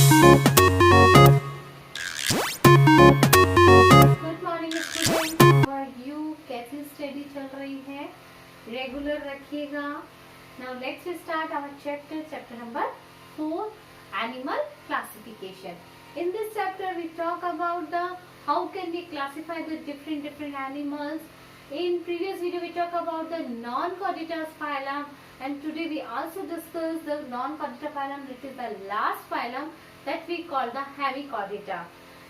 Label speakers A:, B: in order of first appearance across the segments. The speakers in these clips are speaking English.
A: Good morning student, और you कैसी study चल रही है? रेगुलर रखिएगा। Now let's start our chapter number 4, animal classification. In this chapter we talk about the how can we classify the different animals. In previous video we talk about the non-chordata phylum, and today we also discuss the non-chordata phylum, which is the last phylum that we call the hemichordata.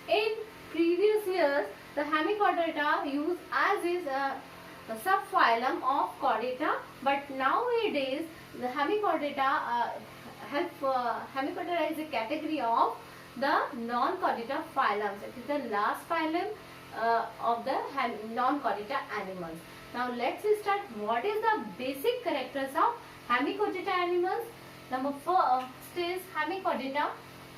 A: In previous years, the hemichordata used as is a subphylum of chordata, but nowadays the hemichordata hemichordata is a category of the non-chordata phylums. It is the last phylum of the non-chordata animals. Now let's start. What is the basic characters of hemichordata animals? Number first is hemichordata,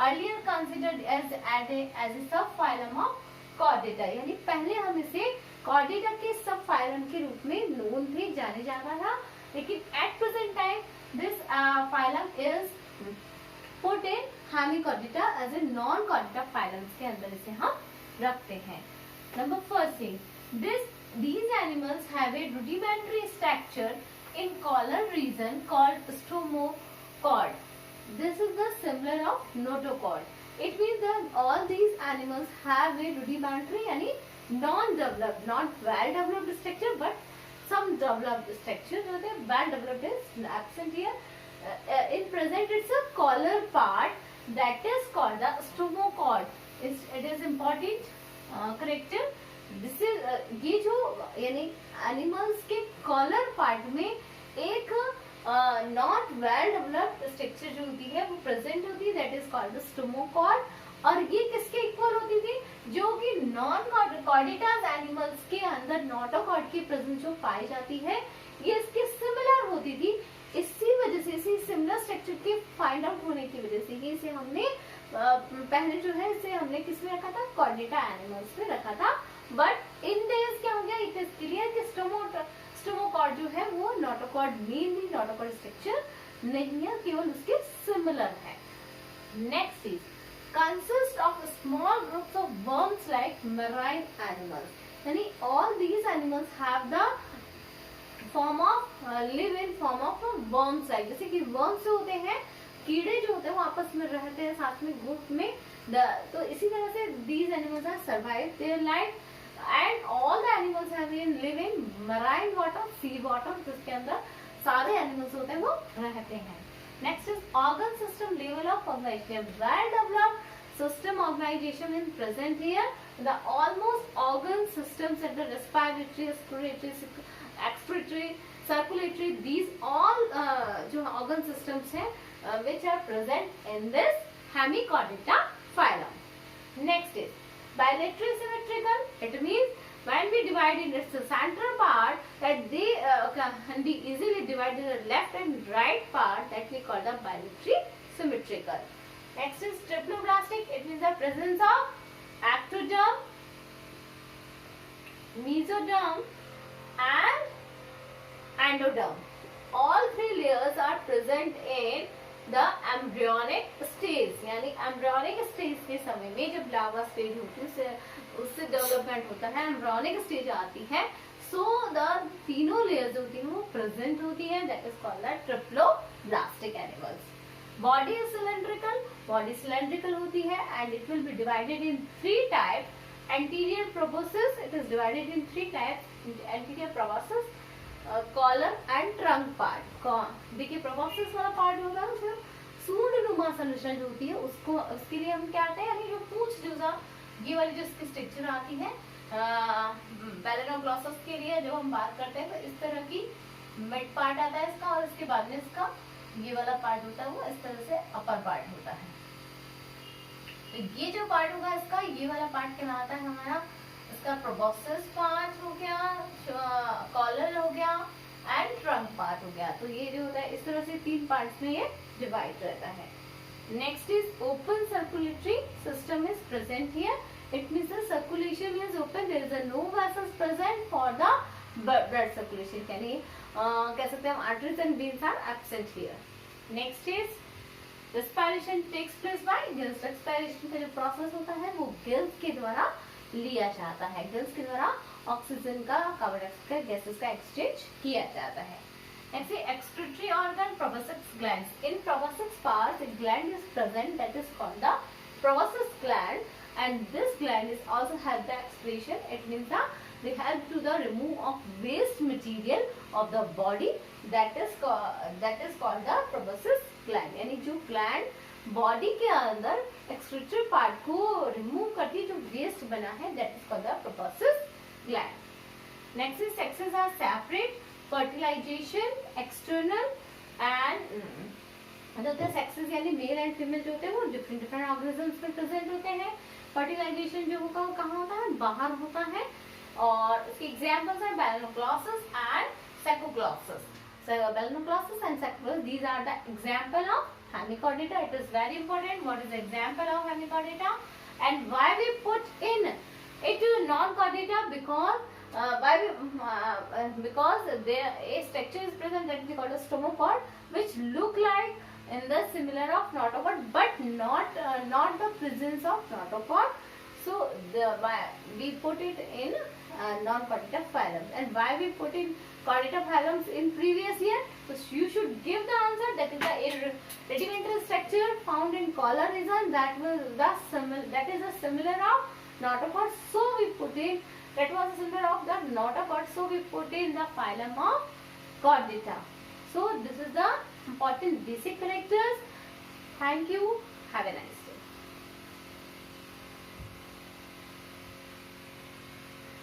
A: earlier considered as a subphylum of chordata. यानी पहले हम इसे chordata के subphylum के रूप में known थे, जाने जाता था, लेकिन at present time this phylum is put in hemichordata as a non-chordata phylum के अंदर इसे हम रखते हैं. Number first thing, these animals have a rudimentary structure in collar region called stomochord. This is the similar of notochord. It means that all these animals have a rudimentary यानी non-developed, not well-developed structure, but some developed structure. जो है well-developed is absent here. In present, it's a collar part that is called the stomochord. It is important character. This is ये जो यानी animals के collar part में एक not well developed structure जो होती है वो प्रेजेंट होती है, that is called the stomochord. और ये किसके इक्वल होती थी? जो कि नॉन कॉर्डेटास एनिमल्स के अंदर नोटोकॉर्ड की प्रेजेंस जो पाई जाती है ये इसके सिमिलर होती थी. इसी वजह से इसी सिमिलर स्ट्रक्चर के फाइंड आउट होने की वजह से ये इसे हमने पहले जो है इसे हमने किस में रखा था? कॉर्डेटा एनिमल्स में रखा था. बट इन डेज क्या हो गया? इट इज क्लियर कि स्टोमोकॉर्ड जो है वो नोटोकॉर्ड मेनली नोटोकॉर्ड स्ट्रक्चर नहीं है, केवल उसके सिमिलर है. Next is consist of small groups of worms like marine animals. यानी all these animals have the form of live in form of worms like, जैसे कि वर्म्स जो होते हैं कीड़े जो होते हैं वो आपस में रहते हैं साथ में ग्रुप में. तो इसी तरह से these animals are survive their life and all the animals have been live in marine water, sea water, जिसके अंदर सारे animals होते हैं वो रहते हैं. Next is organ system level of organization. Well developed system organization in present here. The almost organ systems at the respiratory, respiratory, expiratory, circulatory, these all जो organ systems हैं which are present in this hemichordata phylum. Next is bilateral symmetrical. It means when we divide in its central part that they can be easily divided in the left and right part, that we call the bilateral symmetrical. Next is triploblastic. It means the presence of ectoderm, mesoderm and endoderm. All three layers are present in the embryonic stage. यानी embryonic stage के समय में जब larva stage होती है उससे development होता है, एम्ब्रियोनिक स्टेज आती है, सो द तीनों लेयर्स होती हैं वो प्रेजेंट होती है, that is called the triploblastic animals. Body is cylindrical. Body cylindrical होती है and it will be divided in 3 types. Anterior proboscis, it is divided in 3 types. Anterior proboscis, collar and trunk part. देखिए proboscis वाला part होगा उसमें सूंडनुमा संरचना जो होती है उसको उसके लिए हम क्या कहते हैं, यानी जो पूंछ जो ये वाली जो इसकी स्ट्रक्चर आती है बैलेनोग्लॉसस के लिए जो हम बात करते हैं, तो इस तरह की मिड पार्ट आता है इसका और इसके बाद में इसका ये वाला पार्ट होता है वो इस तरह से अपर पार्ट होता है. तो ये जो पार्ट होगा इसका ये वाला पार्ट कहलाता है हमारा, इसका प्रोबोसिस पार्ट हो गया, कॉलर हो गया एंड ट्रंक पार्ट हो गया. तो ये जो होता है इस तरह से 3 पार्ट्स में ये डिवाइड रहता है. Next is open circulatory system is present here. It means the circulation is open. There is a no vessels present for the blood circulation. यानी कह सकते हैं arteries and veins are absent here. Next is respiration takes place by the gills, respiration का जो process होता है वो gills के द्वारा लिया जाता है, गिल्स के द्वारा ऑक्सीजन का, कार्बन डाइऑक्साइड का, गैसेस का एक्सचेंज किया जाता है। Next is excretory organ, proboscis glands. In proboscis parts, a gland is present that is called the proboscis gland, and this gland is also help the excretion. It means they help to the remove of waste material of the body, that is called the proboscis gland. यानी जो gland body के अंदर excretory part को remove करती जो waste बना है, that is called the proboscis gland. Next is sexes are separate. Fertilization external and जो सेक्सेस यानी मेल एंड फीमेल जो होते हैं वो डिफरेंट डिफरेंट ऑर्गेनिजम्स में प्रेजेंट होते हैं। फर्टिलाइजेशन जो होगा वो कहाँ होता है, बाहर होता है, और इसके एग्जांपल्स हैं balanoglossus and saccoglossus. Balanoglossus and saccoglossus, these are the example of hemichordata. It is very important what is the example of hemichordata and why we put in it non-chordata, because there a structure is present that is called a stomachord, which look like in the similar of notochord but not the presence of notochord. So we put it in non-chordata phylums. And why we put in chordata phylums in previous year? So you should give the answer. That is the rudimentary structure found in collar region, that is a similar of notochord. So we put in, that was a similar of the notochord, so we put in the phylum of chordata. So this is the important basic characters. Thank you. Have a nice day.